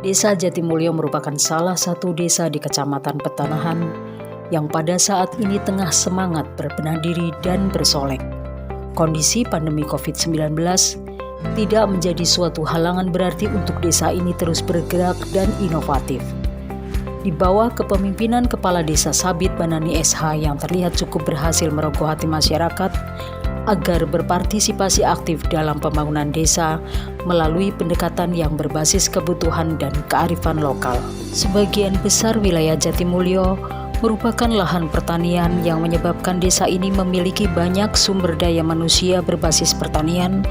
Desa Jatimulyo merupakan salah satu desa di Kecamatan Petanahan yang pada saat ini tengah semangat berbenah diri dan bersolek. Kondisi pandemi COVID-19 tidak menjadi suatu halangan berarti untuk desa ini terus bergerak dan inovatif. Di bawah kepemimpinan Kepala Desa Sabit Banani SH yang terlihat cukup berhasil merogoh hati masyarakat agar berpartisipasi aktif dalam pembangunan desa melalui pendekatan yang berbasis kebutuhan dan kearifan lokal. Sebagian besar wilayah Jatimulyo merupakan lahan pertanian yang menyebabkan desa ini memiliki banyak sumber daya manusia berbasis pertanian,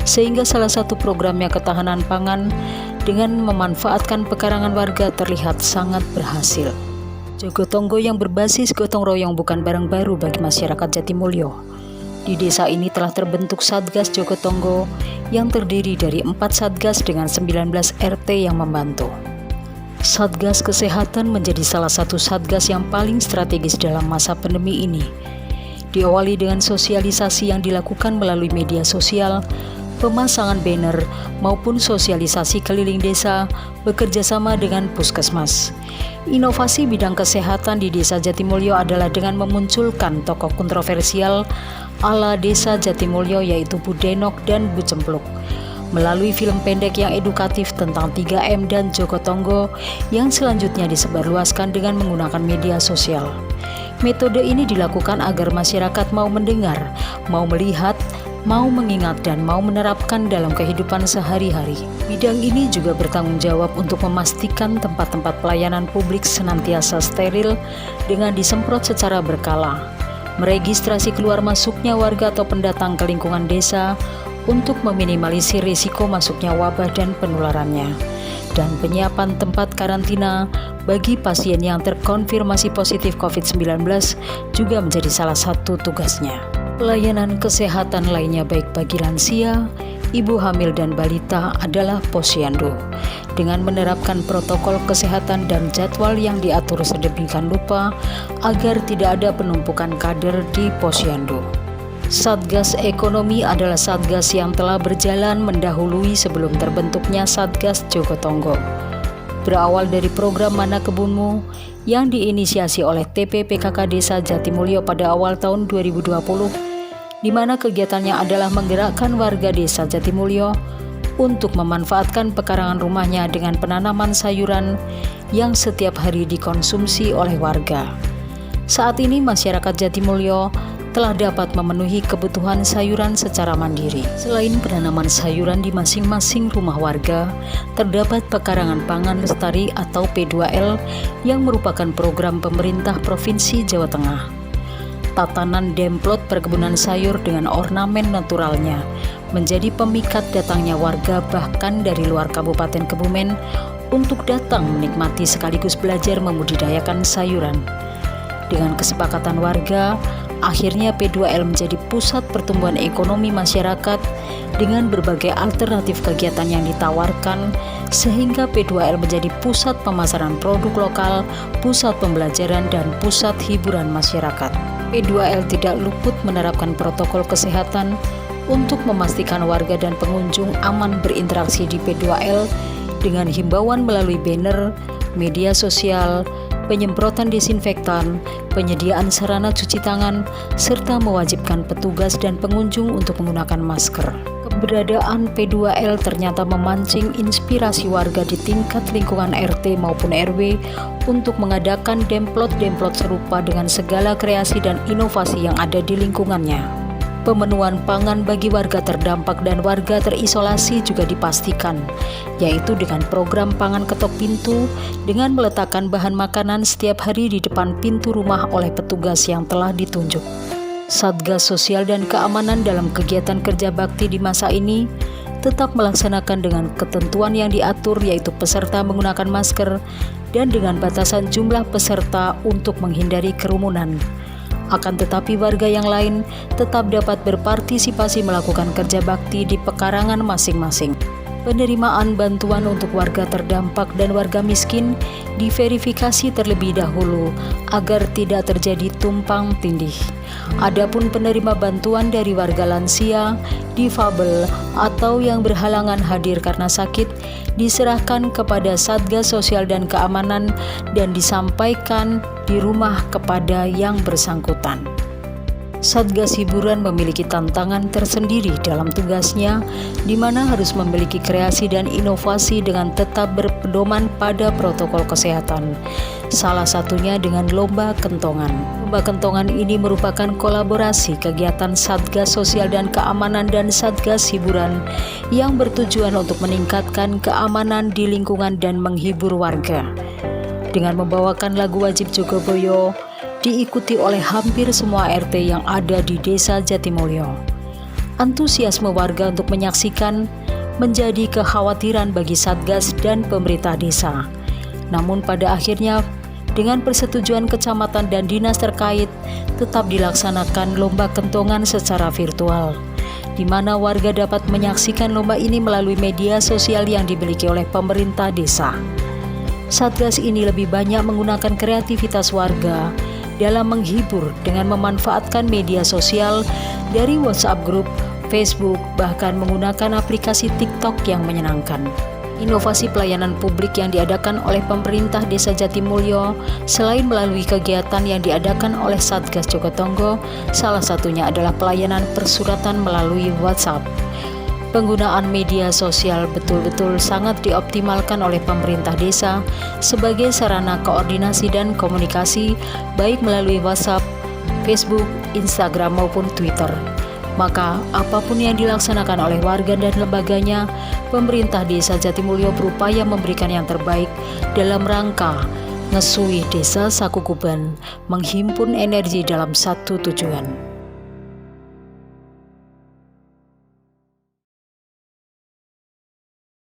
sehingga salah satu programnya ketahanan pangan dengan memanfaatkan pekarangan warga terlihat sangat berhasil. Jogotonggo yang berbasis gotong royong bukan barang baru bagi masyarakat Jatimulyo. Di desa ini telah terbentuk Satgas Jogotonggo yang terdiri dari 4 Satgas dengan 19 RT yang membantu. Satgas Kesehatan menjadi salah satu Satgas yang paling strategis dalam masa pandemi ini. Diawali dengan sosialisasi yang dilakukan melalui media sosial, pemasangan banner maupun sosialisasi keliling desa bekerjasama dengan puskesmas. Inovasi bidang kesehatan di desa Jatimulyo adalah dengan memunculkan tokoh kontroversial ala desa Jatimulyo yaitu Bu Denok dan Bu Cempluk melalui film pendek yang edukatif tentang 3M dan Jogotonggo yang selanjutnya disebarluaskan dengan menggunakan media sosial. Metode ini dilakukan agar masyarakat mau mendengar, mau melihat, mau mengingat dan mau menerapkan dalam kehidupan sehari-hari. Bidang ini juga bertanggung jawab untuk memastikan tempat-tempat pelayanan publik senantiasa steril dengan disemprot secara berkala, meregistrasi keluar masuknya warga atau pendatang ke lingkungan desa untuk meminimalisir risiko masuknya wabah dan penularannya, dan penyiapan tempat karantina bagi pasien yang terkonfirmasi positif COVID-19 juga menjadi salah satu tugasnya. Pelayanan kesehatan lainnya baik bagi lansia, ibu hamil dan balita adalah posyandu. Dengan menerapkan protokol kesehatan dan jadwal yang diatur sedemikian rupa agar tidak ada penumpukan kader di posyandu. Satgas Ekonomi adalah satgas yang telah berjalan mendahului sebelum terbentuknya Satgas Jogotonggo. Berawal dari program Mana Kebunmu yang diinisiasi oleh TPPKK Desa Jatimulyo pada awal tahun 2020, di mana kegiatannya adalah menggerakkan warga desa Jatimulyo untuk memanfaatkan pekarangan rumahnya dengan penanaman sayuran yang setiap hari dikonsumsi oleh warga. Saat ini masyarakat Jatimulyo telah dapat memenuhi kebutuhan sayuran secara mandiri. Selain penanaman sayuran di masing-masing rumah warga, terdapat pekarangan pangan lestari atau P2L yang merupakan program pemerintah Provinsi Jawa Tengah. Tatanan demplot perkebunan sayur dengan ornamen naturalnya menjadi pemikat datangnya warga bahkan dari luar Kabupaten Kebumen untuk datang menikmati sekaligus belajar membudidayakan sayuran. Dengan kesepakatan warga, akhirnya P2L menjadi pusat pertumbuhan ekonomi masyarakat dengan berbagai alternatif kegiatan yang ditawarkan, sehingga P2L menjadi pusat pemasaran produk lokal, pusat pembelajaran, dan pusat hiburan masyarakat. P2L tidak luput menerapkan protokol kesehatan untuk memastikan warga dan pengunjung aman berinteraksi di P2L dengan himbauan melalui banner, media sosial, penyemprotan desinfektan, penyediaan sarana cuci tangan, serta mewajibkan petugas dan pengunjung untuk menggunakan masker. Keberadaan P2L ternyata memancing inspirasi warga di tingkat lingkungan RT maupun RW untuk mengadakan demplot-demplot serupa dengan segala kreasi dan inovasi yang ada di lingkungannya. Pemenuhan pangan bagi warga terdampak dan warga terisolasi juga dipastikan, yaitu dengan program pangan ketok pintu dengan meletakkan bahan makanan setiap hari di depan pintu rumah oleh petugas yang telah ditunjuk. Satgas Sosial dan Keamanan dalam kegiatan kerja bakti di masa ini tetap melaksanakan dengan ketentuan yang diatur, yaitu peserta menggunakan masker dan dengan batasan jumlah peserta untuk menghindari kerumunan. Akan tetapi warga yang lain tetap dapat berpartisipasi melakukan kerja bakti di pekarangan masing-masing. Penerimaan bantuan untuk warga terdampak dan warga miskin diverifikasi terlebih dahulu agar tidak terjadi tumpang tindih. Adapun penerima bantuan dari warga lansia, difabel, atau yang berhalangan hadir karena sakit diserahkan kepada Satgas Sosial dan Keamanan dan disampaikan di rumah kepada yang bersangkutan. Satgas Hiburan memiliki tantangan tersendiri dalam tugasnya, di mana harus memiliki kreasi dan inovasi dengan tetap berpedoman pada protokol kesehatan. Salah satunya dengan lomba kentongan. Lomba kentongan ini merupakan kolaborasi kegiatan Satgas Sosial dan Keamanan dan Satgas Hiburan yang bertujuan untuk meningkatkan keamanan di lingkungan dan menghibur warga. Dengan membawakan lagu wajib Jogoboyo, diikuti oleh hampir semua RT yang ada di Desa Jatimulyo. Antusiasme warga untuk menyaksikan menjadi kekhawatiran bagi Satgas dan pemerintah desa. Namun pada akhirnya, dengan persetujuan kecamatan dan dinas terkait, tetap dilaksanakan lomba kentongan secara virtual, di mana warga dapat menyaksikan lomba ini melalui media sosial yang dimiliki oleh pemerintah desa. Satgas ini lebih banyak menggunakan kreativitas warga dalam menghibur dengan memanfaatkan media sosial dari WhatsApp Group, Facebook, bahkan menggunakan aplikasi TikTok yang menyenangkan. Inovasi pelayanan publik yang diadakan oleh pemerintah Desa Jatimulyo selain melalui kegiatan yang diadakan oleh Satgas Jogotongo, salah satunya adalah pelayanan persuratan melalui WhatsApp. Penggunaan media sosial betul-betul sangat dioptimalkan oleh pemerintah desa sebagai sarana koordinasi dan komunikasi baik melalui WhatsApp, Facebook, Instagram maupun Twitter. Maka apapun yang dilaksanakan oleh warga dan lembaganya, pemerintah Desa Jatimulyo berupaya memberikan yang terbaik dalam rangka ngesui Desa Sakukuban menghimpun energi dalam satu tujuan.